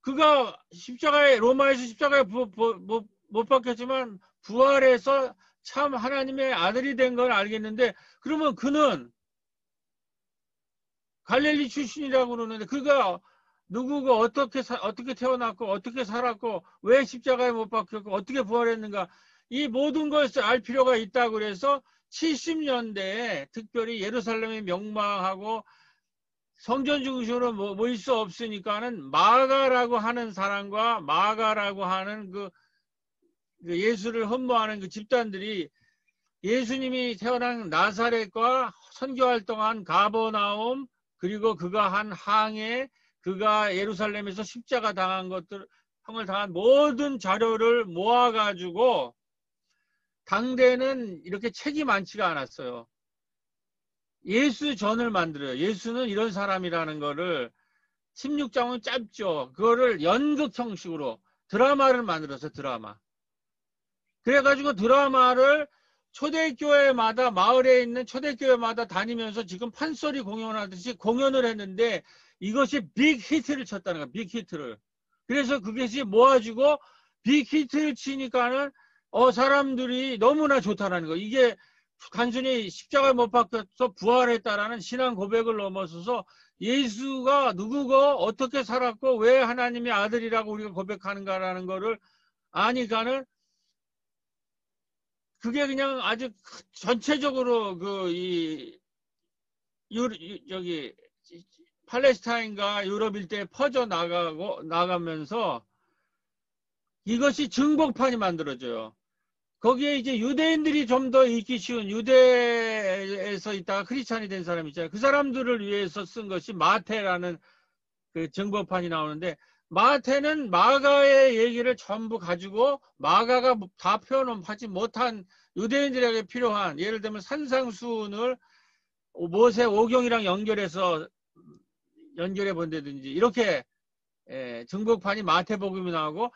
그가 로마에서 십자가에 못 박혔지만 부활해서 참 하나님의 아들이 된 걸 알겠는데, 그러면 그는 갈릴리 출신이라고 그러는데 그가 누구고 어떻게 태어났고 어떻게 살았고 왜 십자가에 못 박혔고 어떻게 부활했는가, 이 모든 것을 알 필요가 있다고 그래서 70년대에 특별히 예루살렘이 명망하고 성전 중심으로 모일 수 없으니까는 마가라고 하는 사람과 마가라고 하는 그 예수를 흠모하는 그 집단들이 예수님이 태어난 나사렛과 선교활동한 가버나움, 그리고 그가 한 항해, 그가 예루살렘에서 십자가 당한 것들, 형을 당한 모든 자료를 모아가지고, 당대는 이렇게 책이 많지가 않았어요. 예수 전을 만들어요. 예수는 이런 사람이라는 거를 16장은 짧죠. 그거를 연극 형식으로 드라마를 만들어서 드라마. 그래가지고 드라마를 초대교회마다, 마을에 있는 초대교회마다 다니면서 지금 판소리 공연하듯이 공연을 했는데, 이것이 빅 히트를 쳤다는 거야. 빅 히트를. 그래서 그것이 모아지고 빅 히트를 치니까는 사람들이 너무나 좋다라는 거. 이게 단순히 십자가에 못 박혀서 부활했다라는 신앙 고백을 넘어서서 예수가 누구고 어떻게 살았고 왜 하나님의 아들이라고 우리가 고백하는가라는 거를 아니까는, 그게 그냥 아주 전체적으로 여기 팔레스타인과 유럽 일대에 퍼져 나가면서 이것이 증복판이 만들어져요. 거기에 이제 유대인들이 좀 더 읽기 쉬운, 유대에서 있다가 크리스찬이 된 사람 있잖아요. 그 사람들을 위해서 쓴 것이 마태라는 그 증복판이 나오는데, 마태는 마가의 얘기를 전부 가지고 마가가 다 표현하지 못한 유대인들에게 필요한, 예를 들면 산상수훈을 모세 오경이랑 연결해 본다든지 이렇게 증복판이 마태복음이 나오고,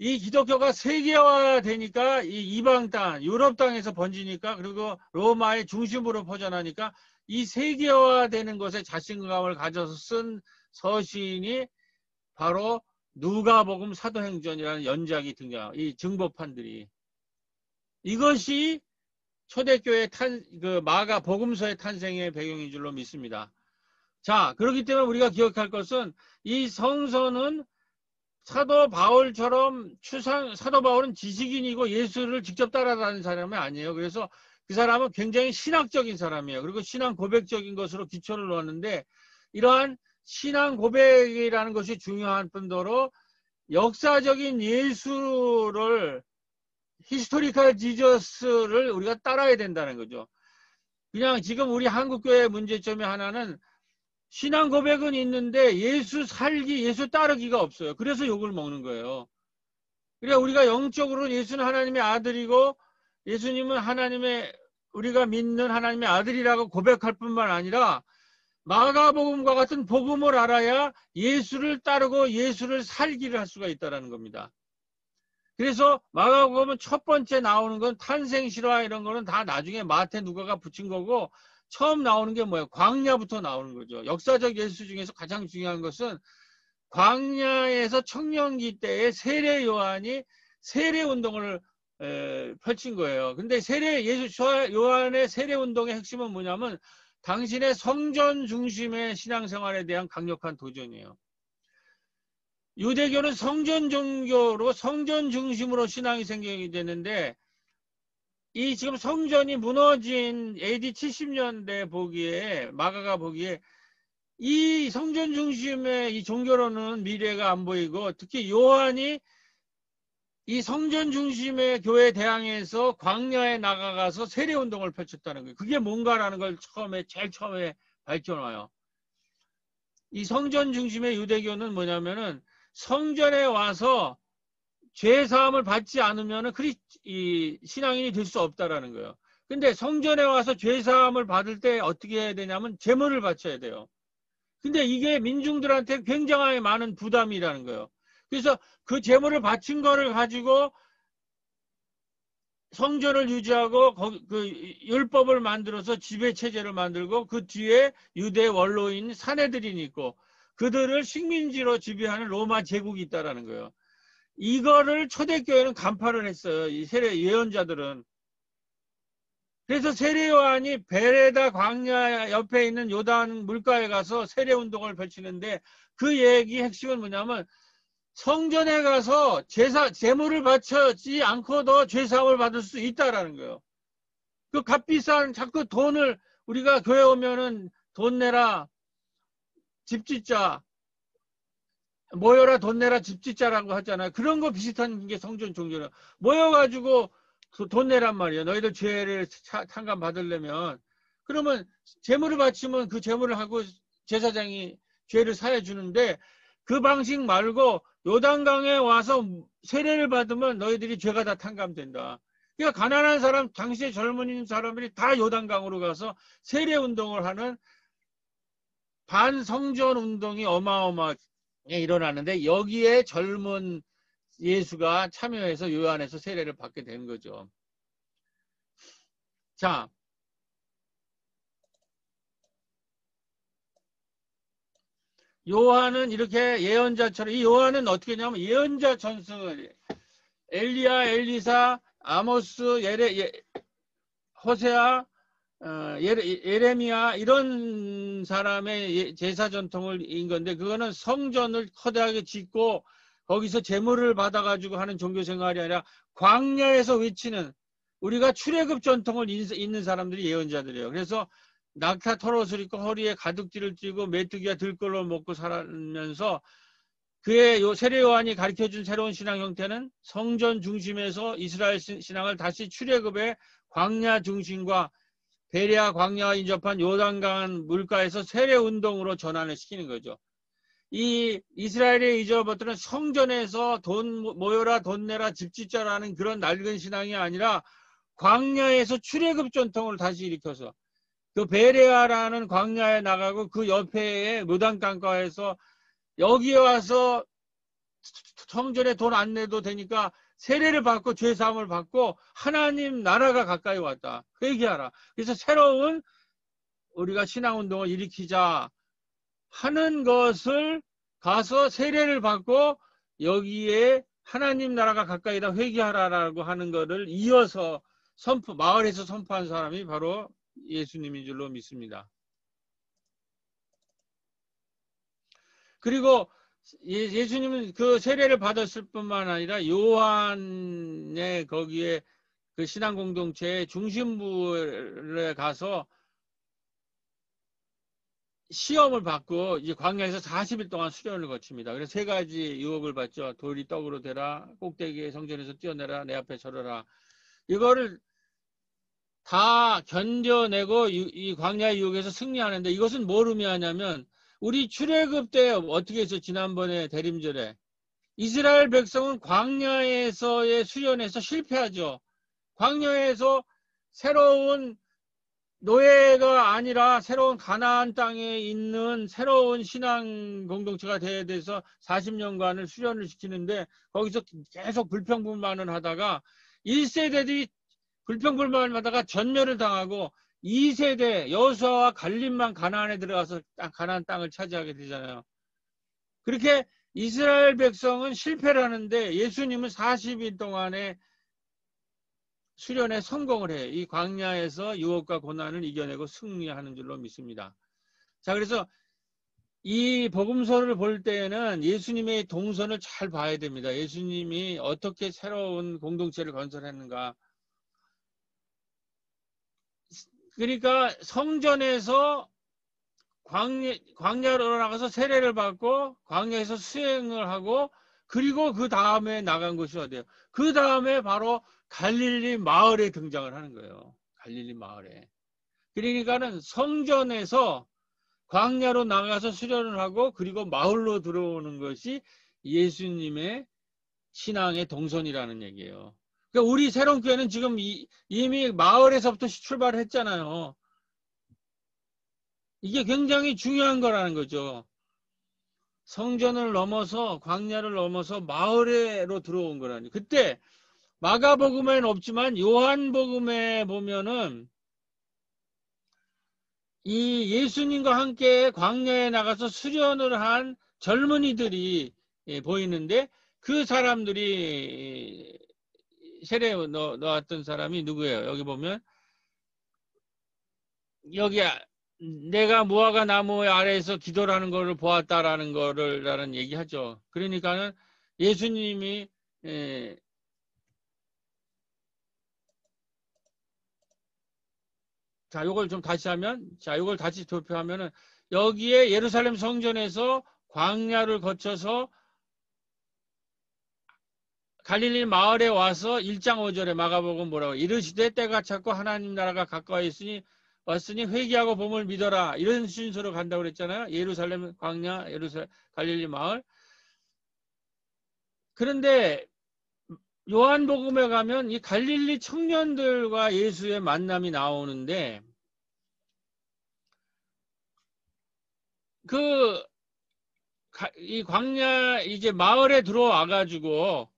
이 기독교가 세계화 되니까 이 이방 땅, 유럽 땅에서 번지니까, 그리고 로마의 중심부로 퍼져나니까 이 세계화 되는 것에 자신감을 가져서 쓴 서신이 바로 누가복음, 사도행전이라는 연작이 등장하고, 이 증복판들이, 이것이 초대교회 마가 복음서의 탄생의 배경인 줄로 믿습니다. 자, 그렇기 때문에 우리가 기억할 것은, 이 성서는 사도 바울처럼 사도 바울은 지식인이고 예수를 직접 따라다니는 사람이 아니에요. 그래서 그 사람은 굉장히 신학적인 사람이에요. 그리고 신앙 고백적인 것으로 기초를 놓았는데, 이러한 신앙 고백이라는 것이 중요한 뿐더러 역사적인 예수를, 히스토리컬 지저스를 우리가 따라야 된다는 거죠. 그냥 지금 우리 한국교회의 문제점이 하나는, 신앙 고백은 있는데 예수 살기, 예수 따르기가 없어요. 그래서 욕을 먹는 거예요. 그러니까 우리가 영적으로 예수는 하나님의 아들이고 예수님은 우리가 믿는 하나님의 아들이라고 고백할 뿐만 아니라 마가복음과 같은 복음을 알아야 예수를 따르고 예수를 살기를 할 수가 있다는 겁니다. 그래서 마가복음은 첫 번째 나오는 건 탄생실화 이런 거는 다 나중에 마태, 누가가 붙인 거고, 처음 나오는 게 뭐예요? 광야부터 나오는 거죠. 역사적 예수 중에서 가장 중요한 것은 광야에서 청년기 때에 세례 요한이 세례 운동을 펼친 거예요. 근데 요한의 세례 운동의 핵심은 뭐냐면 당신의 성전 중심의 신앙생활에 대한 강력한 도전이에요. 유대교는 성전 종교로 성전 중심으로 신앙이 생기게 되는데, 이 지금 성전이 무너진 AD 70년대 마가가 보기에 이 성전 중심의 이 종교로는 미래가 안 보이고, 특히 요한이 이 성전 중심의 교회 대항해서 광야에 나가서 세례운동을 펼쳤다는 거예요. 그게 뭔가라는 걸 제일 처음에 밝혀놔요. 이 성전 중심의 유대교는 뭐냐면은, 성전에 와서 죄 사함을 받지 않으면 신앙인이 될 수 없다라는 거예요. 근데 성전에 와서 죄 사함을 받을 때 어떻게 해야 되냐면 제물을 바쳐야 돼요. 근데 이게 민중들한테 굉장히 많은 부담이라는 거예요. 그래서 그 제물을 바친 거를 가지고 성전을 유지하고 그 율법을 만들어서 지배 체제를 만들고, 그 뒤에 유대 원로인 사내들이 있고, 그들을 식민지로 지배하는 로마 제국이 있다라는 거예요. 이거를 초대교회는 간파를 했어요. 이 세례 예언자들은. 그래서 세례 요한이 베레다 광야 옆에 있는 요단 물가에 가서 세례 운동을 펼치는데 그 얘기 핵심은 뭐냐면 성전에 가서 제물을 바치지 않고도 죄사함을 받을 수 있다라는 거예요. 그 값비싼 자꾸 돈을 우리가 교회 오면은 돈 내라 집 짓자 모여라 돈 내라 집 짓자라고 하잖아요. 그런 거 비슷한 게 성전 종교는 모여가지고 돈 내란 말이에요. 너희들 죄를 탕감 받으려면 그러면 제물을 바치면 그 제물을 하고 제사장이 죄를 사해 주는데 그 방식 말고 요단강에 와서 세례를 받으면 너희들이 죄가 다 탕감된다. 그러니까 가난한 사람 당시에 젊은 사람들이 다 요단강으로 가서 세례 운동을 하는 반성전 운동이 어마어마하게 일어나는데 여기에 젊은 예수가 참여해서 요한에서 세례를 받게 된 거죠. 자, 요한은 이렇게 예언자처럼 이 요한은 어떻게 했냐면 예언자 전승을 엘리야, 엘리사, 아모스, 호세아, 예레미야 이런 사람의 제사 전통을 인 건데 그거는 성전을 커다랗게 짓고 거기서 제물을 받아가지고 하는 종교 생활이 아니라 광야에서 외치는 우리가 출애굽 전통을 잇는 사람들이 예언자들이에요. 그래서 낙타 털옷을 입고 허리에 가죽띠를 띠고 메뚜기와 들걸로 먹고 살면서 그의 요 세례 요한이 가르쳐준 새로운 신앙 형태는 성전 중심에서 이스라엘 신앙을 다시 출애굽의 광야 중심과 베레아 광야와 인접한 요단강 물가에서 세례 운동으로 전환을 시키는 거죠. 이 이스라엘의 이전부터는 성전에서 돈 모여라 돈 내라 집 짓자라는 그런 낡은 신앙이 아니라 광야에서 출애굽 전통을 다시 일으켜서 그 베레아라는 광야에 나가고 그 옆에 무당강가에서 여기에 와서 성전에 돈 안 내도 되니까 세례를 받고 죄사함을 받고 하나님 나라가 가까이 왔다. 회개하라. 그래서 새로운 우리가 신앙운동을 일으키자 하는 것을 가서 세례를 받고 여기에 하나님 나라가 가까이다 회개하라라고 하는 것을 이어서 마을에서 선포한 사람이 바로 예수님인 줄로 믿습니다. 그리고 예수님은 그 세례를 받았을 뿐만 아니라 요한의 거기에 그 신앙 공동체의 중심부에 가서 시험을 받고 이제 광야에서 40일 동안 수련을 거칩니다. 그래서 세 가지 유혹을 받죠. 돌이 떡으로 되라, 꼭대기에 성전에서 뛰어내라, 내 앞에 서러라. 이거를 다 견뎌내고 이 광야의 유혹에서 승리하는데 이것은 뭘 의미하냐면 우리 출애굽 때 어떻게 해서 지난번에 대림절에 이스라엘 백성은 광야에서의 수련에서 실패하죠. 광야에서 새로운 노예가 아니라 새로운 가나안 땅에 있는 새로운 신앙 공동체가 돼야 돼서 40년간을 수련을 시키는데 거기서 계속 불평불만을 하다가 1세대들이 불평불만을 하다가 전멸을 당하고 2세대 여호수아와 갈림만 가나안에 들어가서 가나안 땅을 차지하게 되잖아요. 그렇게 이스라엘 백성은 실패를 하는데 예수님은 40일 동안에 수련에 성공을 해요. 이 광야에서 유혹과 고난을 이겨내고 승리하는 줄로 믿습니다. 자, 그래서 이 복음서를 볼 때에는 예수님의 동선을 잘 봐야 됩니다. 예수님이 어떻게 새로운 공동체를 건설했는가. 그러니까 성전에서 광야로 나가서 세례를 받고 광야에서 수행을 하고 그리고 그 다음에 나간 곳이 어디예요? 그 다음에 바로 갈릴리 마을에 등장을 하는 거예요. 갈릴리 마을에. 그러니까는 성전에서 광야로 나가서 수련을 하고 그리고 마을로 들어오는 것이 예수님의 신앙의 동선이라는 얘기예요. 그러니까 우리 새로운 교회는 지금 이미 마을에서부터 출발을 했잖아요. 이게 굉장히 중요한 거라는 거죠. 성전을 넘어서 광야를 넘어서 마을에로 들어온 거라니. 그때 마가복음에는 없지만 요한복음에 보면은 이 예수님과 함께 광야에 나가서 수련을 한 젊은이들이 보이는데 그 사람들이 세례 놓았던 사람이 누구예요? 여기 보면 여기 내가 무화과 나무 아래에서 기도를 하는 것을 보았다라는 거를 라는 얘기하죠. 그러니까는 예수님이 자, 요걸 좀 다시 하면, 자, 요걸 다시 도표하면은, 여기에 예루살렘 성전에서 광야를 거쳐서 갈릴리 마을에 와서 1장 5절에 마가복음 뭐라고, 이르시되 때가 찼고 하나님 나라가 가까이 왔으니 회개하고 봄을 믿어라. 이런 순서로 간다고 그랬잖아요. 예루살렘 광야, 갈릴리 마을. 그런데 요한복음에 가면 이 갈릴리 청년들과 예수의 만남이 나오는데, 이 광야 이제 마을에 들어와가지고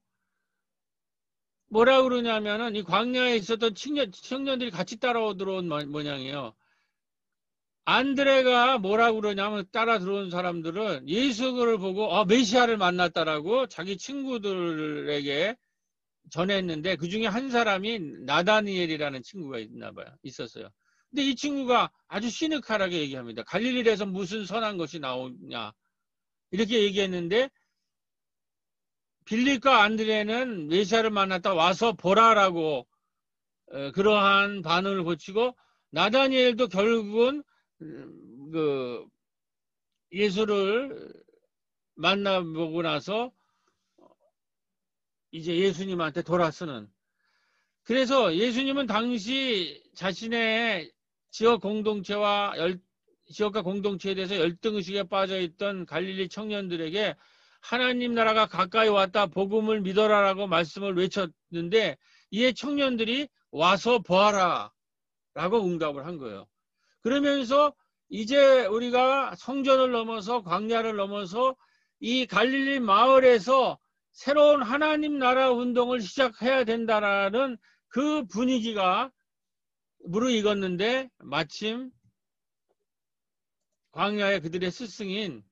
뭐라 그러냐면은 이 광야에 있었던 청년들이 같이 따라 들어온 모양이에요. 안드레가 뭐라 그러냐면 따라 들어온 사람들은 예수를 보고 메시아를 만났다라고 자기 친구들에게 전했는데 그 중에 한 사람이 나다니엘이라는 친구가 있었어요. 근데 이 친구가 아주 시니컬하게 얘기합니다. 갈릴리에서 무슨 선한 것이 나오냐 이렇게 얘기했는데 빌립과 안드레는 메시아를 만났다 와서 보라라고 그러한 반응을 고치고 나다니엘도 결국은 그 예수를 만나보고 나서 이제 예수님한테 돌아서는. 그래서 예수님은 당시 자신의 지역과 공동체에 대해서 열등의식에 빠져있던 갈릴리 청년들에게 하나님 나라가 가까이 왔다 복음을 믿어라라고 말씀을 외쳤는데 이에 청년들이 와서 보아라 라고 응답을 한 거예요. 그러면서 이제 우리가 성전을 넘어서 광야를 넘어서 이 갈릴리 마을에서 새로운 하나님 나라 운동을 시작해야 된다라는 그 분위기가 무르익었는데 마침 광야의 그들의 스승인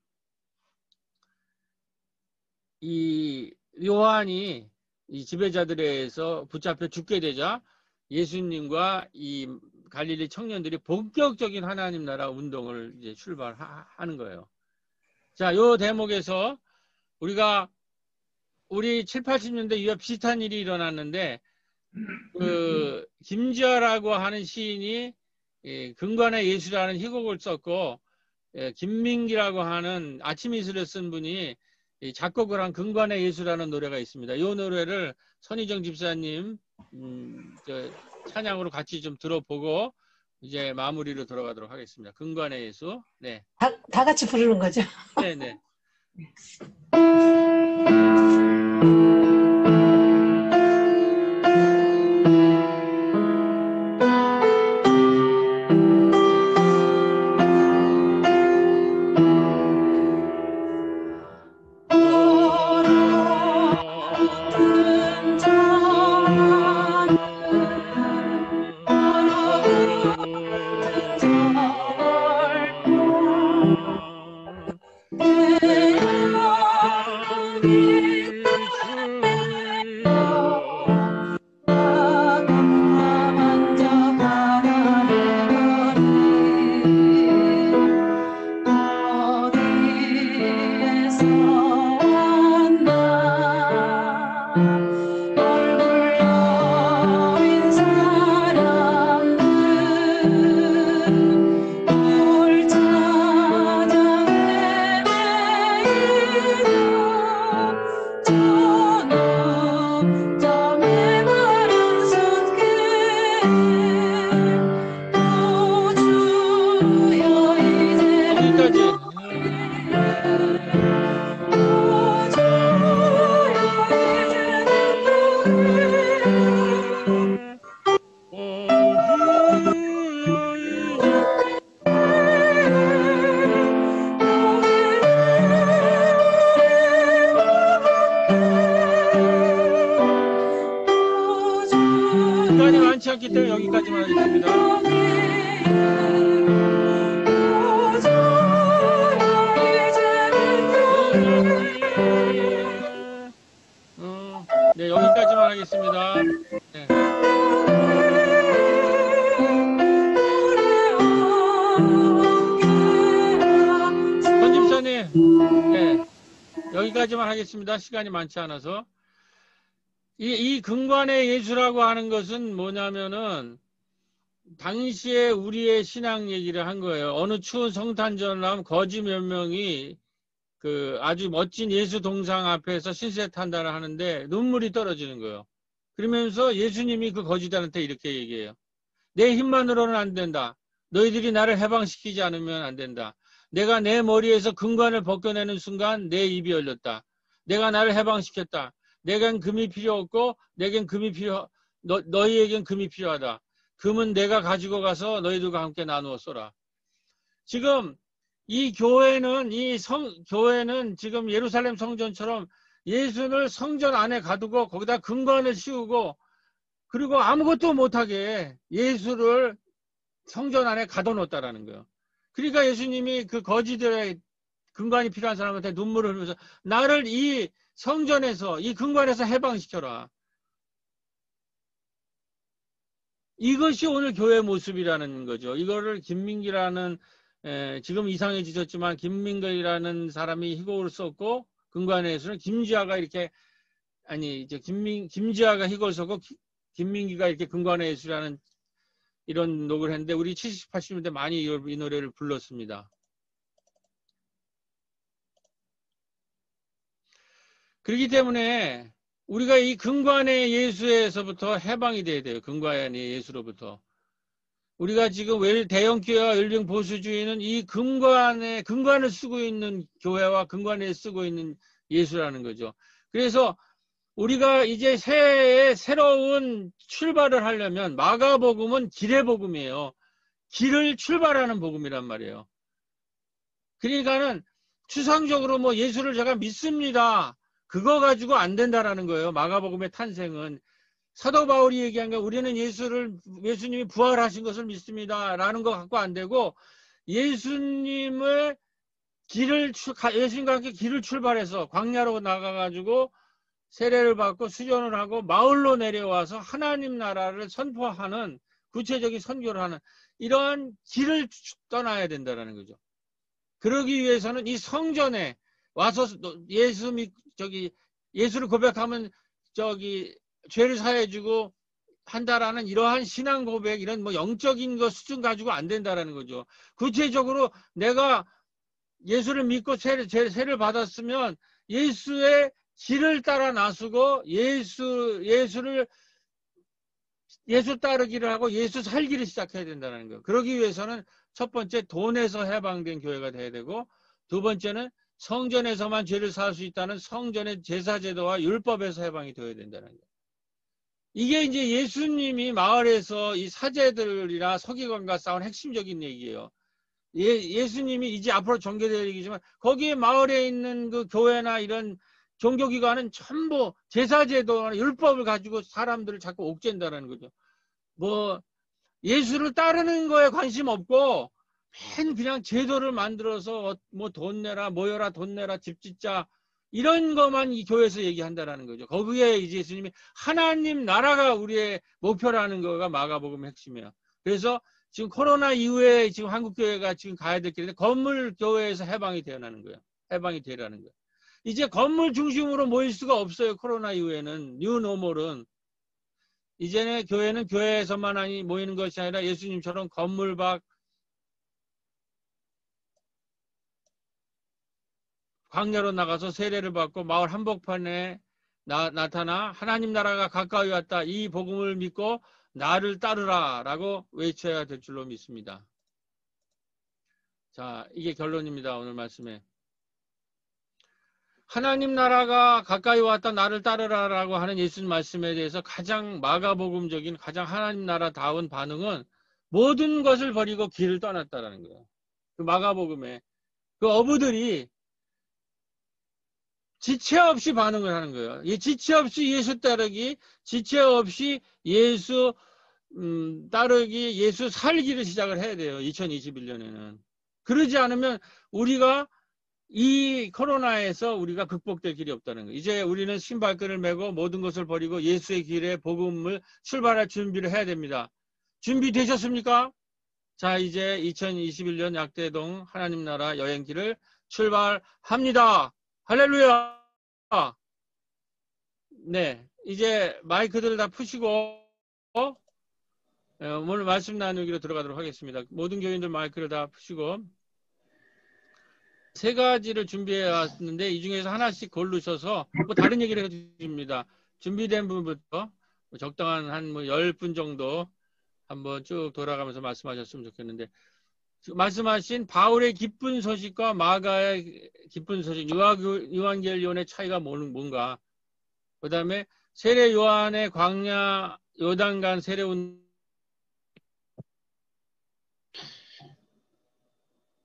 이 요한이 이 지배자들에 의해서 붙잡혀 죽게 되자 예수님과 이 갈릴리 청년들이 본격적인 하나님 나라 운동을 이제 출발하는 거예요. 자, 요 대목에서 우리 7, 80년대 이와 비슷한 일이 일어났는데 김지아라고 하는 시인이 근관의 예수라는 희곡을 썼고 김민기라고 하는 아침이슬을 쓴 분이 작곡을 한 근관의 예수라는 노래가 있습니다. 이 노래를 선희정 집사님 찬양으로 같이 좀 들어보고 이제 마무리로 들어가도록 하겠습니다. 근관의 예수. 네. 다 같이 부르는 거죠? 네네. 시간이 많지 않기 때문에 여기까지만 하겠습니다. 네, 여기까지만 하겠습니다. 네. 편집자님, 네, 여기까지만 하겠습니다. 시간이 많지 않아서. 이 근관의 예수라고 하는 것은 뭐냐면은, 당시에 우리의 신앙 얘기를 한 거예요. 어느 추운 성탄절을 하면 거지 몇 명이 그 아주 멋진 예수 동상 앞에서 신세 탄탄을 하는데 눈물이 떨어지는 거예요. 그러면서 예수님이 그 거지들한테 이렇게 얘기해요. 내 힘만으로는 안 된다. 너희들이 나를 해방시키지 않으면 안 된다. 내가 내 머리에서 근관을 벗겨내는 순간 내 입이 열렸다. 내가 나를 해방시켰다. 내겐 금이 필요 없고 내겐 금이 너희에겐 금이 필요하다. 금은 내가 가지고 가서 너희들과 함께 나누어 쏘라. 지금 이 교회는 교회는 지금 예루살렘 성전처럼 예수를 성전 안에 가두고 거기다 근관을 씌우고 그리고 아무것도 못하게 예수를 성전 안에 가둬놓았다라는 거예요. 그러니까 예수님이 그 거지들의 근관이 필요한 사람한테 눈물을 흘리면서 나를 이 성전에서 이 근관에서 해방시켜라. 이것이 오늘 교회 모습이라는 거죠. 이거를 김민기라는 지금 이상해지셨지만 김민기라는 사람이 희곡을 썼고 근관에서는 김지아가 이렇게 아니 이제 김지아가 희곡을 썼고 김민기가 이렇게 근관의 예수라는 이런 녹을 했는데 우리 70, 80년대 많이 이 노래를 불렀습니다. 그렇기 때문에 우리가 이 근관의 예수에서부터 해방이 돼야 돼요. 근관의 예수로부터. 우리가 지금 대형교회와 열린 보수주의는 이 근관을 쓰고 있는 교회와 근관에 쓰고 있는 예수라는 거죠. 그래서 우리가 이제 새해에 새로운 출발을 하려면 마가복음은 길의 복음이에요. 길을 출발하는 복음이란 말이에요. 그러니까는 추상적으로 뭐 예수를 제가 믿습니다. 그거 가지고 안 된다라는 거예요. 마가복음의 탄생은. 사도 바울이 얘기한 게 우리는 예수님이 부활하신 것을 믿습니다. 라는 거 갖고 안 되고 예수님과 함께 길을 출발해서 광야로 나가가지고 세례를 받고 수련을 하고 마을로 내려와서 하나님 나라를 선포하는 구체적인 선교를 하는 이러한 길을 떠나야 된다는 거죠. 그러기 위해서는 이 성전에 와서 예수를 고백하면 죄를 사해주고 한다라는 이러한 신앙 고백, 이런 뭐 영적인 거 수준 가지고 안 된다라는 거죠. 구체적으로 내가 예수를 믿고 세를 받았으면 예수의 길을 따라 나서고 예수 따르기를 하고 예수 살기를 시작해야 된다는 거예요. 그러기 위해서는 첫 번째 돈에서 해방된 교회가 돼야 되고 두 번째는 성전에서만 죄를 사할 수 있다는 성전의 제사제도와 율법에서 해방이 되어야 된다는 거예요. 이게 이제 예수님이 마을에서 이 사제들이나 서기관과 싸운 핵심적인 얘기예요. 예수님이 이제 앞으로 전개될 얘기지만 거기에 마을에 있는 그 교회나 이런 종교기관은 전부 제사제도나 율법을 가지고 사람들을 자꾸 옥죄한다는 거죠. 뭐 예수를 따르는 거에 관심 없고 맨 그냥 제도를 만들어서 뭐 돈 내라 모여라 돈 내라 집 짓자 이런 것만 이 교회에서 얘기한다라는 거죠. 거기에 이제 예수님이 하나님 나라가 우리의 목표라는 거가 마가복음의 핵심이에요. 그래서 지금 코로나 이후에 지금 한국교회가 지금 가야 될 길인데 건물 교회에서 해방이 되어나는 거예요. 해방이 되라는 거예요. 이제 건물 중심으로 모일 수가 없어요. 코로나 이후에는 뉴노멀은 이제는 교회는 교회에서만 모이는 것이 아니라 예수님처럼 건물 밖 광야로 나가서 세례를 받고 마을 한복판에 나타나 하나님 나라가 가까이 왔다. 이 복음을 믿고 나를 따르라 라고 외쳐야 될 줄로 믿습니다. 자, 이게 결론입니다. 오늘 말씀에. 하나님 나라가 가까이 왔다 나를 따르라 라고 하는 예수님 말씀에 대해서 가장 마가복음적인 가장 하나님 나라다운 반응은 모든 것을 버리고 길을 떠났다라는 거예요. 그 마가복음에 그 어부들이 지체 없이 반응을 하는 거예요. 지체 없이 예수 따르기, 지체 없이 예수 따르기, 예수 살기를 시작을 해야 돼요. 2021년에는. 그러지 않으면 우리가 이 코로나에서 우리가 극복될 길이 없다는 거예요. 이제 우리는 신발끈을 메고 모든 것을 버리고 예수의 길에 복음을 출발할 준비를 해야 됩니다. 준비되셨습니까? 자, 이제 2021년 약대동 하나님 나라 여행길을 출발합니다. 할렐루야! 네, 이제 마이크들을 다 푸시고 오늘 말씀 나누기로 들어가도록 하겠습니다. 모든 교인들 마이크를 다 푸시고 세 가지를 준비해 왔는데 이 중에서 하나씩 고르셔서 뭐 다른 얘기를 해주십니다. 준비된 분부터 적당한 한 뭐 10분 정도 한번 쭉 돌아가면서 말씀하셨으면 좋겠는데 말씀하신 바울의 기쁜 소식과 마가의 기쁜 소식, 요한계시론의 차이가 뭔가, 그 다음에 세례 요한의 광야 요단강 세례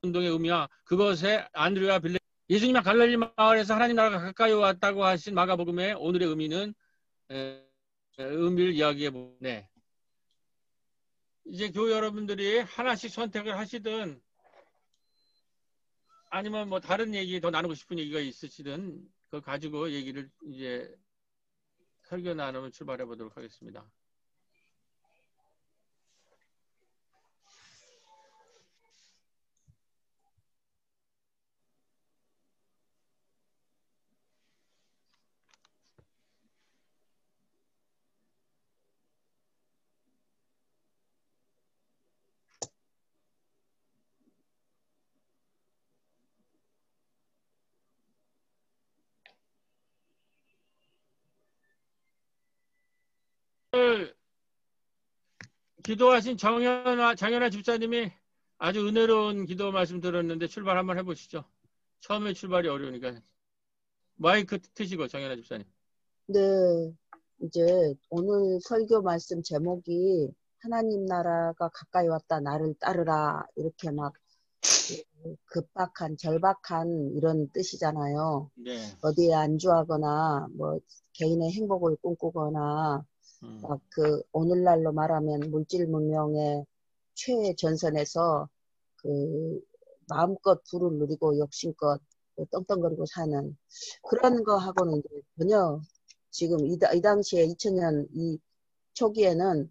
운동의 의미와 그것에 안드레와 빌레 예수님이 갈릴리 마을에서 하나님 나라가 가까이 왔다고 하신 마가복음의 오늘의 의미는 의미를 이야기해 보네. 이제 교회 여러분들이 하나씩 선택을 하시든 아니면 뭐 다른 얘기 더 나누고 싶은 얘기가 있으시든 그걸 가지고 얘기를 이제 설교 나누면 출발해 보도록 하겠습니다. 기도하신 장현아 집사님이 아주 은혜로운 기도 말씀 들었는데 출발 한번 해보시죠. 처음에 출발이 어려우니까 마이크 트시고 장현아 집사님. 네, 이제 오늘 설교 말씀 제목이 하나님 나라가 가까이 왔다 나를 따르라 이렇게 막 급박한 절박한 이런 뜻이잖아요. 네. 어디에 안주하거나 뭐 개인의 행복을 꿈꾸거나 막 그 오늘날로 말하면 물질 문명의 최전선에서 그 마음껏 부를 누리고 욕심껏 떵떵거리고 사는 그런 거하고는 이제 전혀 지금 이 당시에 2000년 이 초기에는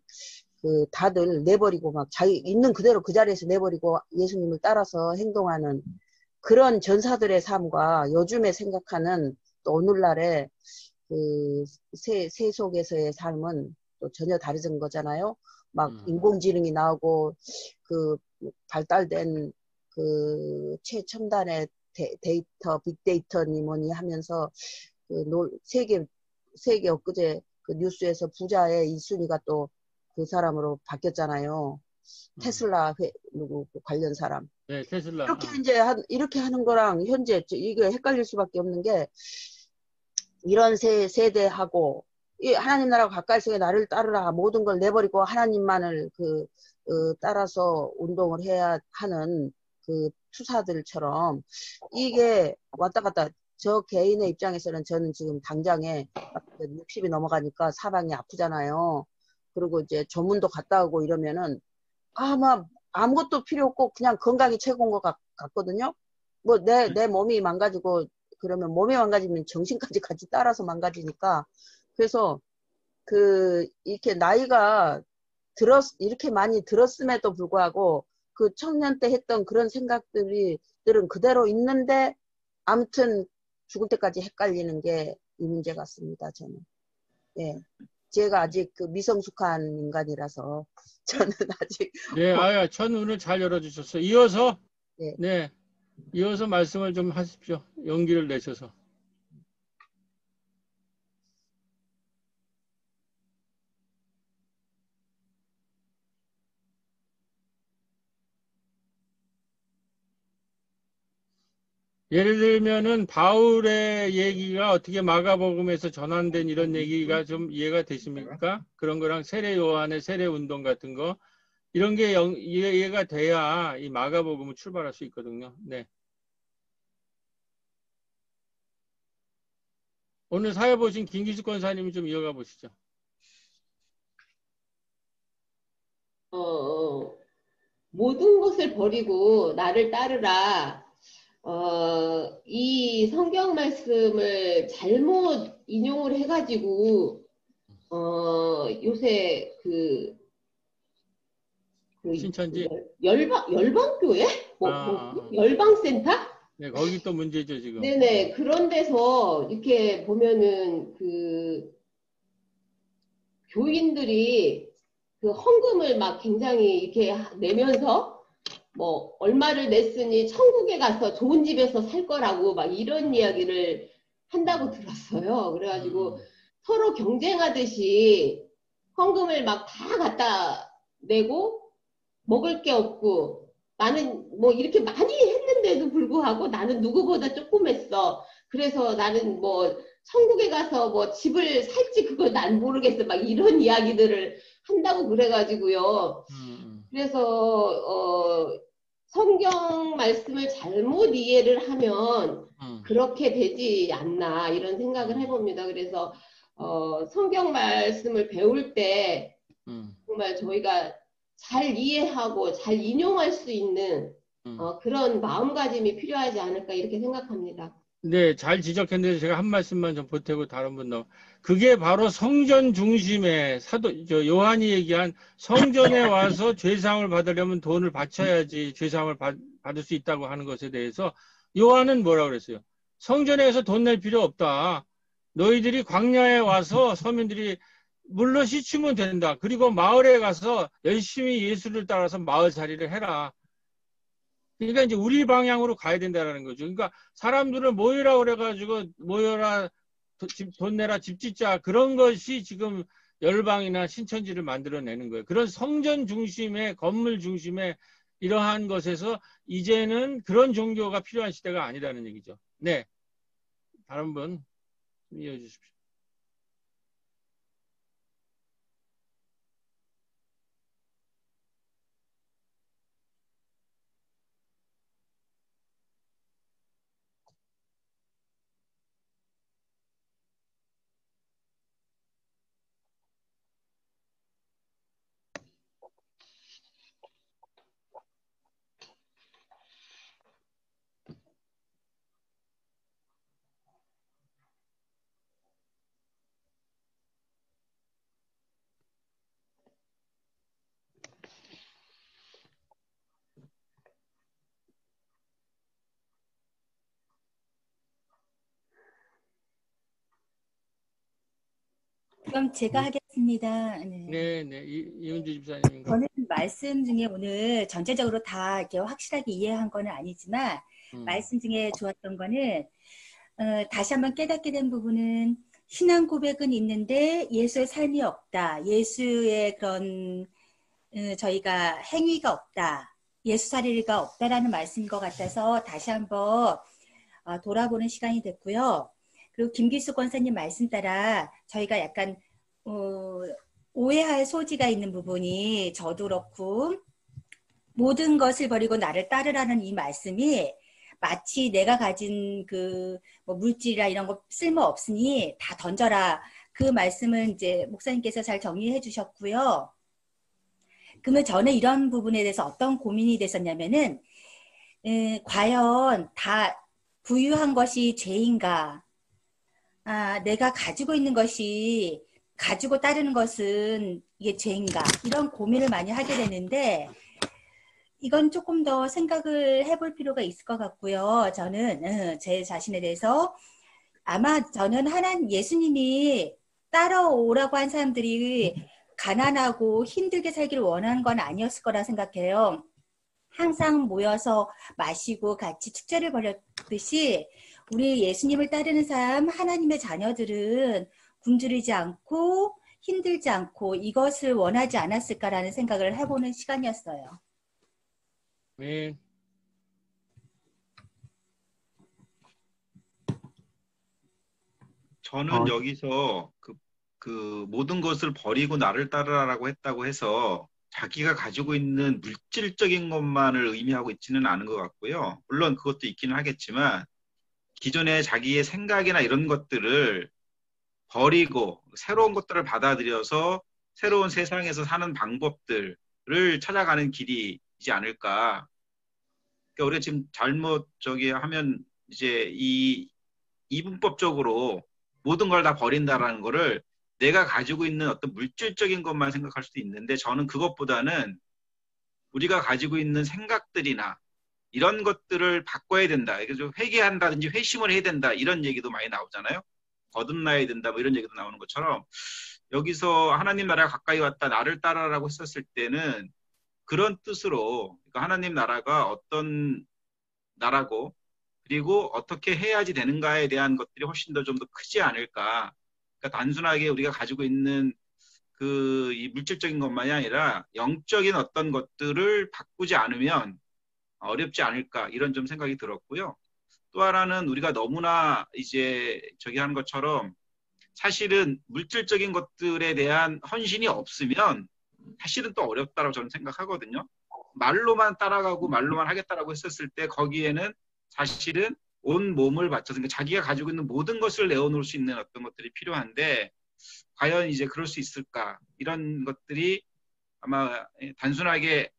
그 다들 내버리고 막 자기 있는 그대로 그 자리에서 내버리고 예수님을 따라서 행동하는 그런 전사들의 삶과 요즘에 생각하는 또 오늘날의 그 세속에서의 삶은 또 전혀 다른 거잖아요. 막 인공지능이 나오고 그 발달된 그 최첨단의 데이터, 빅데이터니 뭐니 하면서 그 세계 엊그제 그 뉴스에서 부자의 1순위가 또 그 사람으로 바뀌었잖아요. 테슬라 누구 관련 사람. 네, 테슬라. 이렇게 이제 이렇게 하는 거랑 현재 이게 헷갈릴 수밖에 없는 게 이런 세대하고 하나님 나라가 가까이서 나를 따르라 모든 걸 내버리고 하나님만을 따라서 운동을 해야 하는 그 투사들처럼 이게 왔다 갔다 저 개인의 입장에서는 저는 지금 당장에 60이 넘어가니까 사방이 아프잖아요. 그리고 이제 조문도 갔다 오고 이러면은 아마 아무것도 필요 없고 그냥 건강이 최고인 것 같거든요. 뭐 내 몸이 망가지고 그러면 몸이 망가지면 정신까지 같이 따라서 망가지니까 그래서 그 이렇게 나이가 이렇게 많이 들었음에도 불구하고 그 청년 때 했던 그런 생각들은 그대로 있는데 아무튼 죽을 때까지 헷갈리는 게 이 문제 같습니다. 저는. 예. 제가 아직 그 미성숙한 인간이라서 저는 아직 네, 아야 첫눈을 잘 열어주셨어요. 이어서 네. 네, 이어서 말씀을 좀 하십시오. 용기를 내셔서. 예를 들면은 바울의 얘기가 어떻게 마가복음에서 전환된 이런 얘기가 좀 이해가 되십니까? 그런 거랑 세례 요한의 세례 운동 같은 거 이런 게 이해가 돼야 이 마가복음을 출발할 수 있거든요. 네. 오늘 사회 보신 김기숙 권사님이 좀 이어가 보시죠. 모든 것을 버리고 나를 따르라. 이 성경 말씀을 잘못 인용을 해가지고, 요새 신천지? 열방교회? 아. 열방센터? 네, 거기 또 문제죠, 지금. 네네. 그런 데서 이렇게 보면은 교인들이 헌금을 막 굉장히 이렇게 내면서 뭐 얼마를 냈으니 천국에 가서 좋은 집에서 살 거라고 막 이런 이야기를 한다고 들었어요. 그래가지고 서로 경쟁하듯이 헌금을 막 다 갖다 내고 먹을 게 없고 나는 뭐 이렇게 많이 했는데도 불구하고 나는 누구보다 조금 했어. 그래서 나는 뭐 천국에 가서 뭐 집을 살지 그거 난 모르겠어. 막 이런 이야기들을 한다고 그래가지고요. 그래서 성경 말씀을 잘못 이해를 하면 그렇게 되지 않나 이런 생각을 해봅니다. 그래서 성경 말씀을 배울 때 정말 저희가 잘 이해하고 잘 인용할 수 있는 그런 마음가짐이 필요하지 않을까 이렇게 생각합니다. 네, 잘 지적했는데 제가 한 말씀만 좀 보태고 다른 분 넘어. 그게 바로 성전 중심의 요한이 얘기한 성전에 와서 죄사함을 받으려면 돈을 바쳐야지 죄사함을 받을 수 있다고 하는 것에 대해서 요한은 뭐라고 그랬어요? 성전에서 돈 낼 필요 없다. 너희들이 광야에 와서 서민들이 물로 씻으면 된다. 그리고 마을에 가서 열심히 예수를 따라서 마을 자리를 해라. 그러니까 이제 우리 방향으로 가야 된다는 거죠. 그러니까 사람들을 모여라 그래가지고 모여라 돈 내라 집 짓자 그런 것이 지금 열방이나 신천지를 만들어내는 거예요. 그런 성전 중심의 건물 중심의 이러한 것에서 이제는 그런 종교가 필요한 시대가 아니라는 얘기죠. 네, 다른 분 이어해 주십시오. 그럼 제가 하겠습니다. 네, 네. 이은주 집사님인가? 저는 말씀 중에 오늘 전체적으로 다 이렇게 확실하게 이해한 건 아니지만 말씀 중에 좋았던 거는 다시 한번 깨닫게 된 부분은 신앙 고백은 있는데 예수의 삶이 없다. 예수의 그런 저희가 행위가 없다. 예수 사례가 없다라는 말씀인 것 같아서 다시 한번 돌아보는 시간이 됐고요. 그리고 김기수 권사님 말씀 따라 저희가 약간 오해할 소지가 있는 부분이 저도 그렇고 모든 것을 버리고 나를 따르라는 이 말씀이 마치 내가 가진 뭐 물질이나 이런 거 쓸모 없으니 다 던져라. 그 말씀을 이제 목사님께서 잘 정리해 주셨고요. 그러면 저는 이런 부분에 대해서 어떤 고민이 됐었냐면은 과연 다 부유한 것이 죄인가? 내가 가지고 있는 것이 가지고 따르는 것은 이게 죄인가? 이런 고민을 많이 하게 되는데 이건 조금 더 생각을 해볼 필요가 있을 것 같고요. 저는 제 자신에 대해서 아마 저는 예수님이 따라오라고 한 사람들이 가난하고 힘들게 살기를 원하는 건 아니었을 거라 생각해요. 항상 모여서 마시고 같이 축제를 벌였듯이 우리 예수님을 따르는 삶, 하나님의 자녀들은 굶주리지 않고 힘들지 않고 이것을 원하지 않았을까라는 생각을 해보는 시간이었어요. 네. 저는 여기서 그 모든 것을 버리고 나를 따르라고 했다고 해서 자기가 가지고 있는 물질적인 것만을 의미하고 있지는 않은 것 같고요. 물론 그것도 있기는 하겠지만 기존의 자기의 생각이나 이런 것들을 버리고 새로운 것들을 받아들여서 새로운 세상에서 사는 방법들을 찾아가는 길이지 않을까. 그러니까 우리가 지금 잘못 하면 이제 이 이분법적으로 모든 걸 다 버린다라는 거를 내가 가지고 있는 어떤 물질적인 것만 생각할 수도 있는데, 저는 그것보다는 우리가 가지고 있는 생각들이나 이런 것들을 바꿔야 된다. 이게 좀 회개한다든지 회심을 해야 된다. 이런 얘기도 많이 나오잖아요. 거듭나야 된다. 뭐 이런 얘기도 나오는 것처럼, 여기서 하나님 나라가 가까이 왔다, 나를 따라라고 했었을 때는 그런 뜻으로, 그러니까 하나님 나라가 어떤 나라고, 그리고 어떻게 해야지 되는가에 대한 것들이 훨씬 더 좀 더 크지 않을까. 그러니까 단순하게 우리가 가지고 있는 이 물질적인 것만이 아니라 영적인 어떤 것들을 바꾸지 않으면 어렵지 않을까, 이런 좀 생각이 들었고요. 또 하나는 우리가 너무나 이제 하는 것처럼 사실은 물질적인 것들에 대한 헌신이 없으면 사실은 또 어렵다고 저는 생각하거든요. 말로만 따라가고 말로만 하겠다라고 했었을 때 거기에는 사실은 온 몸을 바쳐서, 그러니까 자기가 가지고 있는 모든 것을 내어놓을 수 있는 어떤 것들이 필요한데, 과연 이제 그럴 수 있을까? 이런 것들이 아마 단순하게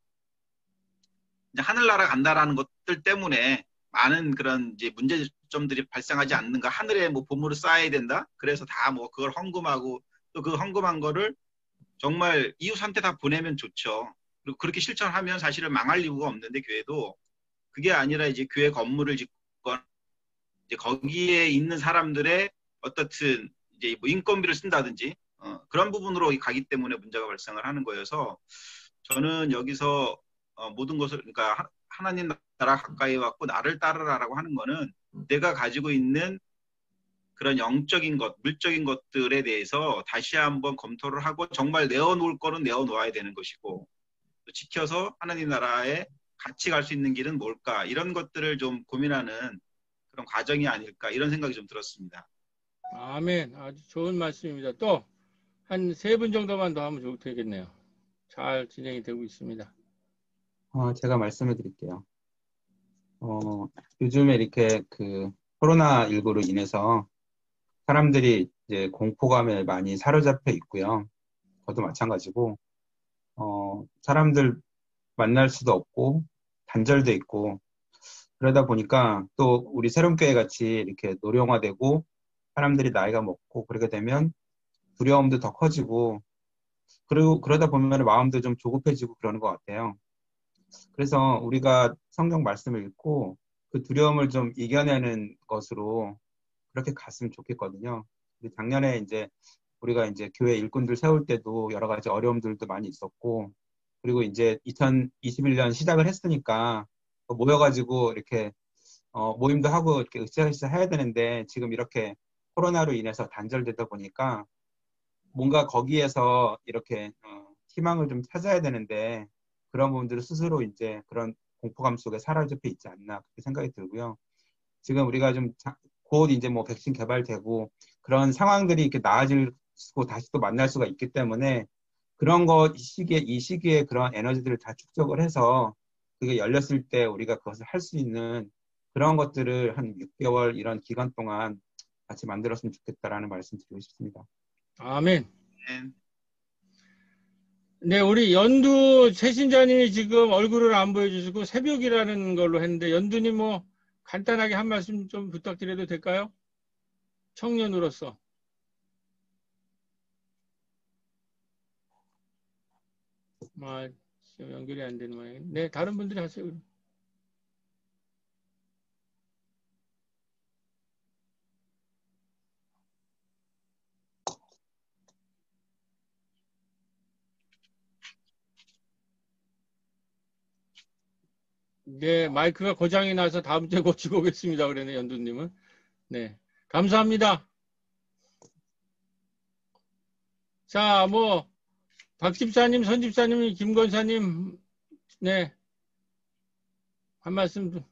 이제 하늘나라 간다라는 것들 때문에 많은 그런 이제 문제점들이 발생하지 않는가. 하늘에 뭐 보물을 쌓아야 된다. 그래서 다 뭐 그걸 헌금하고, 또 그 헌금한 거를 정말 이웃한테 다 보내면 좋죠. 그리고 그렇게 실천하면 사실은 망할 이유가 없는데, 교회도 그게 아니라 이제 교회 건물을 짓거나 이제 거기에 있는 사람들의 어떻든 이제 뭐 인건비를 쓴다든지 그런 부분으로 가기 때문에 문제가 발생을 하는 거여서, 저는 여기서 모든 것을, 그러니까 하나님 나라 가까이 왔고 나를 따르라라고 하는 거는 내가 가지고 있는 그런 영적인 것, 물적인 것들에 대해서 다시 한번 검토를 하고, 정말 내어놓을 거는 내어놓아야 되는 것이고, 또 지켜서 하나님 나라에 같이 갈 수 있는 길은 뭘까, 이런 것들을 좀 고민하는 그런 과정이 아닐까, 이런 생각이 좀 들었습니다. 아멘. 아주 좋은 말씀입니다. 또 한 3분 정도만 더 하면 되겠네요. 잘 진행이 되고 있습니다. 제가 말씀을 드릴게요. 요즘에 이렇게 코로나19로 인해서 사람들이 이제 공포감에 많이 사로잡혀 있고요. 저도 마찬가지고, 사람들 만날 수도 없고, 단절돼 있고, 그러다 보니까 또 우리 새롬교회 같이 이렇게 노령화되고, 사람들이 나이가 먹고, 그렇게 되면 두려움도 더 커지고, 그리고 그러다 보면 마음도 좀 조급해지고 그러는 것 같아요. 그래서 우리가 성경 말씀을 읽고 그 두려움을 좀 이겨내는 것으로 그렇게 갔으면 좋겠거든요. 작년에 이제 우리가 이제 교회 일꾼들 세울 때도 여러 가지 어려움들도 많이 있었고, 그리고 이제 2021년 시작을 했으니까 모여가지고 이렇게 모임도 하고 이렇게 으쌰으쌰 해야 되는데, 지금 이렇게 코로나로 인해서 단절되다 보니까 뭔가 거기에서 이렇게 희망을 좀 찾아야 되는데, 그런 부분들을 스스로 이제 그런 공포감 속에 사로잡혀 있지 않나, 그렇게 생각이 들고요. 지금 우리가 좀 곧 이제 뭐 백신 개발되고 그런 상황들이 이렇게 나아지고 다시 또 만날 수가 있기 때문에, 그런 이 시기에 그런 에너지들을 다 축적을 해서 그게 열렸을 때 우리가 그것을 할 수 있는 그런 것들을 한 6개월 이런 기간 동안 같이 만들었으면 좋겠다라는 말씀 드리고 싶습니다. 아멘. 네, 우리 연두 최신자님이 지금 얼굴을 안 보여주시고 새벽이라는 걸로 했는데, 연두님 뭐 간단하게 한 말씀 좀 부탁드려도 될까요? 청년으로서. 연결이 안 되는 모양이네. 네, 다른 분들이 하세요. 네, 마이크가 고장이 나서 다음 주에 고치고 오겠습니다. 그러네, 연두님은. 네, 감사합니다. 자, 뭐 박 집사님, 선 집사님, 김 권사님, 네, 한 말씀.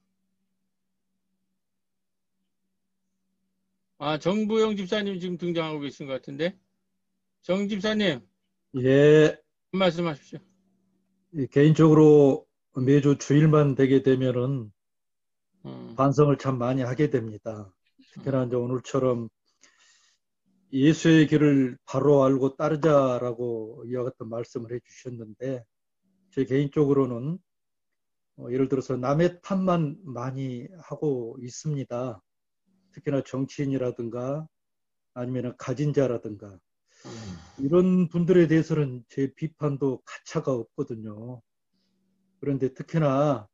정부영 집사님 지금 등장하고 계신 것 같은데, 정 집사님, 예, 한 말씀 하십시오. 개인적으로 매주 주일만 되게 되면은 어, 반성을 참 많이 하게 됩니다. 특히나 이제 오늘처럼 예수의 길을 바로 알고 따르자라고 이와 같은 말씀을 해주셨는데, 제 개인적으로는 예를 들어서 남의 탓만 많이 하고 있습니다. 특히나 정치인이라든가 아니면 가진 자라든가 이런 분들에 대해서는 제 비판도 가차가 없거든요. 그런데 특히나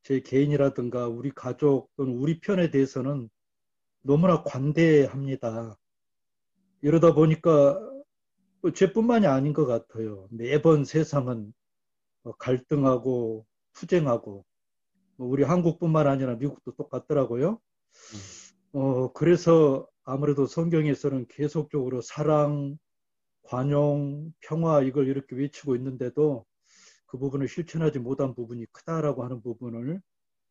제 개인이라든가 우리 가족 또는 우리 편에 대해서는 너무나 관대합니다. 이러다 보니까 저뿐만이 아닌 것 같아요. 매번 세상은 갈등하고 투쟁하고 우리 한국뿐만 아니라 미국도 똑같더라고요. 그래서 아무래도 성경에서는 계속적으로 사랑, 관용, 평화 이걸 이렇게 외치고 있는데도 그 부분을 실천하지 못한 부분이 크다라고 하는 부분을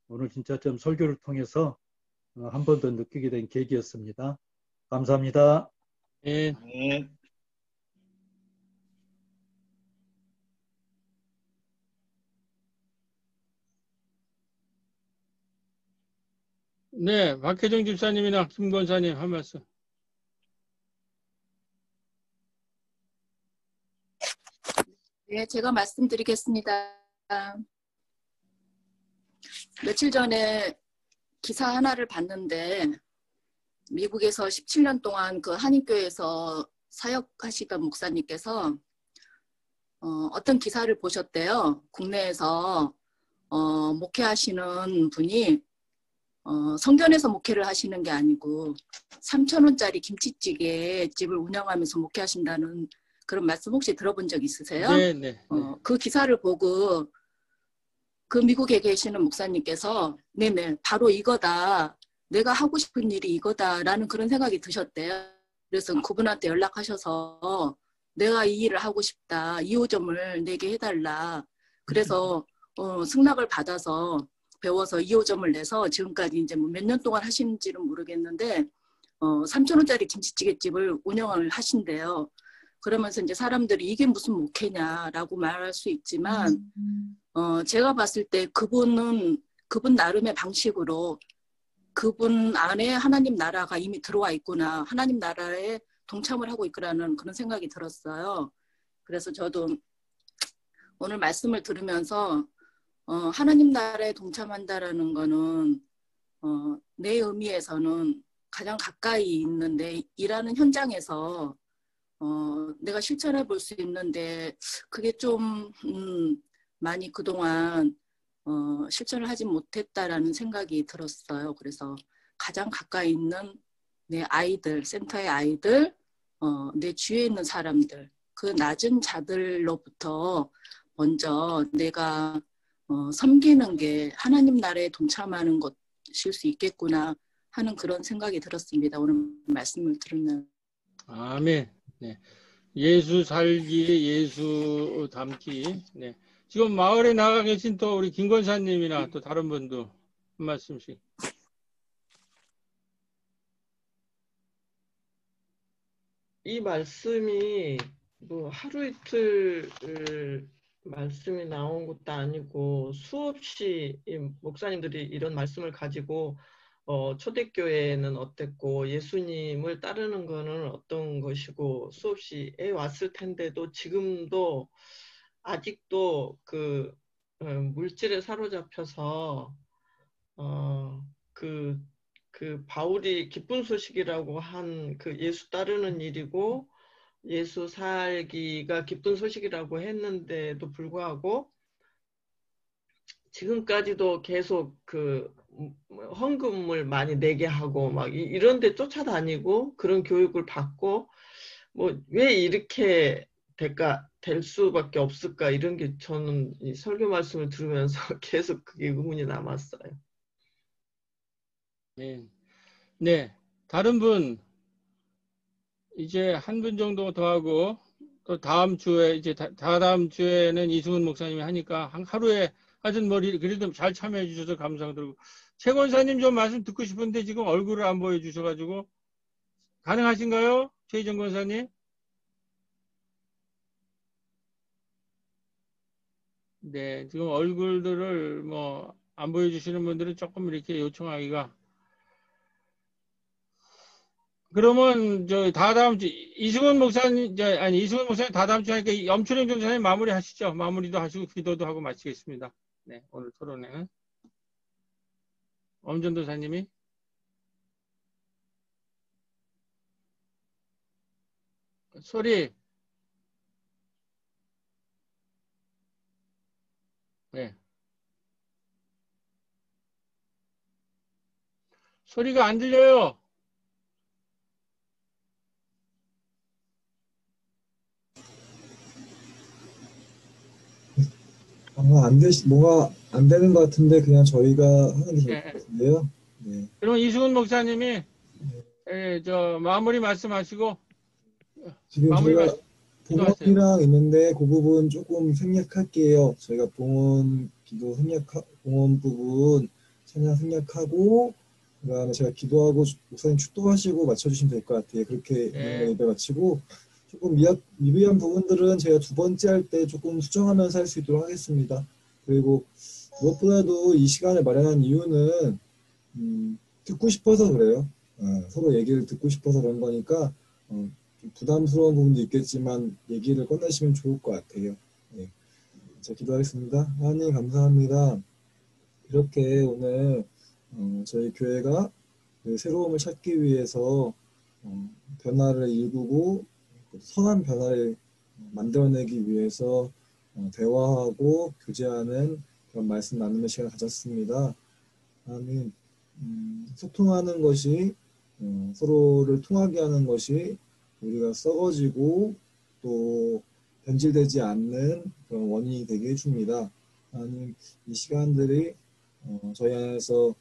오늘 진짜 좀 설교를 통해서 한 번 더 느끼게 된 계기였습니다. 감사합니다. 예. 네. 네, 박혜정 집사님이나 김 권사님 한 말씀. 네, 제가 말씀드리겠습니다. 며칠 전에 기사 하나를 봤는데 미국에서 17년 동안 그 한인교회에서 사역하시던 목사님께서 어떤 기사를 보셨대요. 국내에서 목회하시는 분이 성전에서 목회를 하시는 게 아니고 3,000원짜리 김치찌개 집을 운영하면서 목회하신다는 그런 말씀 혹시 들어본 적 있으세요? 네. 그 기사를 보고 그 미국에 계시는 목사님께서 네네 바로 이거다. 내가 하고 싶은 일이 이거다라는 그런 생각이 드셨대요. 그래서 그분한테 연락하셔서 내가 이 일을 하고 싶다. 2호점을 내게 해달라. 그래서 승낙을 받아서 배워서 2호점을 내서 지금까지 이제 뭐 몇 년 동안 하시는지는 모르겠는데 3,000원짜리 김치찌개집을 운영을 하신대요. 그러면서 이제 사람들이 이게 무슨 목회냐라고 말할 수 있지만 제가 봤을 때 그분 나름의 방식으로 그분 안에 하나님 나라가 이미 들어와 있구나. 하나님 나라에 동참을 하고 있구나는 그런 생각이 들었어요. 그래서 저도 오늘 말씀을 들으면서 하나님 나라에 동참한다라는 거는 내 의미에서는 가장 가까이 있는데 일하는 현장에서 내가 실천해 볼 수 있는데 그게 좀 많이 그동안 실천을 하지 못했다라는 생각이 들었어요. 그래서 가장 가까이 있는 내 아이들, 센터의 아이들, 내 주위에 있는 사람들, 그 낮은 자들로부터 먼저 내가 섬기는 게 하나님 나라에 동참하는 것일 수 있겠구나 하는 그런 생각이 들었습니다. 오늘 말씀을 들으면. 아멘. 네. 예수 살기, 예수 담기. 네. 지금 마을에 나가 계신 또 우리 김 권사님이나 또 다른 분도 한 말씀씩. 이 말씀이 뭐 하루 이틀 말씀이 나온 것도 아니고 수없이 목사님들이 이런 말씀을 가지고 초대교회는 어땠고 예수님을 따르는 거는 어떤 것이고 수없이 해왔을 텐데도 지금도 아직도 그 물질에 사로잡혀서 그 바울이 기쁜 소식이라고 한 그 예수 따르는 일이고 예수 살기가 기쁜 소식이라고 했는데도 불구하고 지금까지도 계속 그 헌금을 많이 내게 하고 막 이런 데 쫓아다니고 그런 교육을 받고 뭐 왜 이렇게 될 수밖에 없을까 이런 게 저는 이 설교 말씀을 들으면서 계속 그게 의문이 남았어요. 네. 네. 다른 분 이제 한 분 정도 더 하고 또 다음 주에 이제 다다음 주에는 이승훈 목사님이 하니까 하루에 하여튼 뭐 그래도 잘 참여해 주셔서 감사드리고 최 권사님 좀 말씀 듣고 싶은데 지금 얼굴을 안 보여주셔가지고 가능하신가요? 최희정 권사님? 네, 지금 얼굴들을 뭐 안 보여주시는 분들은 조금 이렇게 요청하기가. 그러면 저 다다음 주 이승훈 목사님 이승훈 목사님 다다음 주 하니까 염초령 전사님 마무리 하시죠. 마무리도 하시고 기도도 하고 마치겠습니다. 네, 오늘 토론회는 엄전도사님이 소리. 네. 소리가 안 들려요. 뭐가 안 되는 것 같은데 그냥 저희가 하는 게 좋을 네. 것 같은데요. 네. 그럼 이승훈 목사님이 마무리 말씀하시고 지금 마무리 저희가 말씀 기도하세요. 봉헌이랑 있는데 그 부분 조금 생략할게요. 저희가 봉헌 부분 찬양 생략하고 그다음에 제가 기도하고 목사님 축도하시고 맞춰주시면 될 것 같아요. 그렇게 네. 예배 마치고 조금 미비한 부분들은 제가 두 번째 할 때 조금 수정하면서 할 수 있도록 하겠습니다. 그리고 무엇보다도 이 시간을 마련한 이유는 듣고 싶어서 그래요. 서로 얘기를 듣고 싶어서 그런 거니까 좀 부담스러운 부분도 있겠지만 얘기를 꺼내시면 좋을 것 같아요. 네. 자, 기도하겠습니다. 하나님 감사합니다. 이렇게 오늘 저희 교회가 그 새로움을 찾기 위해서 변화를 일구고 선한 변화를 만들어내기 위해서 대화하고 교제하는 그런 말씀 나누는 시간을 가졌습니다. 하나님 소통하는 것이 서로를 통하게 하는 것이 우리가 썩어지고 또 변질되지 않는 그런 원인이 되게 해줍니다. 하나님 이 시간들이 저희 안에서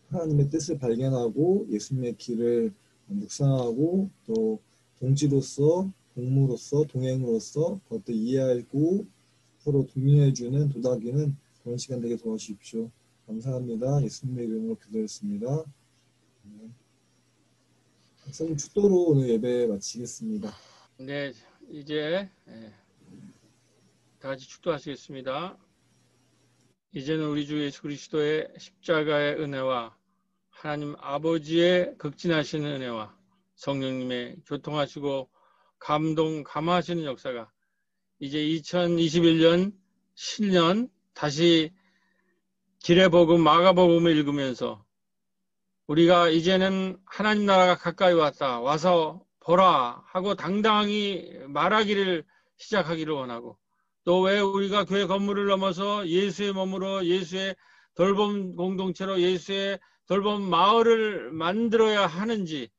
하나님의 뜻을 발견하고 예수님의 길을 묵상하고 또 동지로서 동무로서 동행으로서 그것도 이해하고 서로 동의해주는 도닥이는 그런 시간 되게 도와주십시오. 감사합니다. 예수님의 이름으로 기도했습니다. 목사님 축도로 오늘 예배 마치겠습니다. 네, 이제 다 같이 축도하시겠습니다. 이제는 우리 주 예수 그리스도의 십자가의 은혜와 하나님 아버지의 극진하시는 은혜와 성령님의 교통하시고 감화하시는 역사가 이제 2021년 신년 다시 길의 복음 마가복음을 읽으면서 우리가 이제는 하나님 나라가 가까이 왔다. 와서 보라 하고 당당히 말하기를 시작하기를 원하고 또 왜 우리가 교회 건물을 넘어서 예수의 몸으로 예수의 돌봄 공동체로 예수의 돌봄 마을을 만들어야 하는지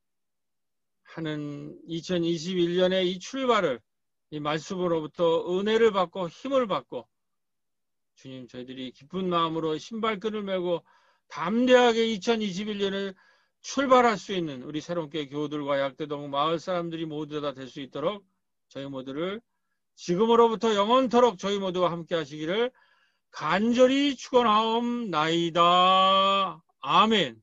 하는 2021년의 이 출발을 이 말씀으로부터 은혜를 받고 힘을 받고 주님 저희들이 기쁜 마음으로 신발끈을 메고 담대하게 2021년을 출발할 수 있는 우리 새롭게 교우들과 약대동 마을 사람들이 모두 다 될 수 있도록 저희 모두를 지금으로부터 영원토록 저희 모두와 함께 하시기를 간절히 축원하옵나이다. 아멘.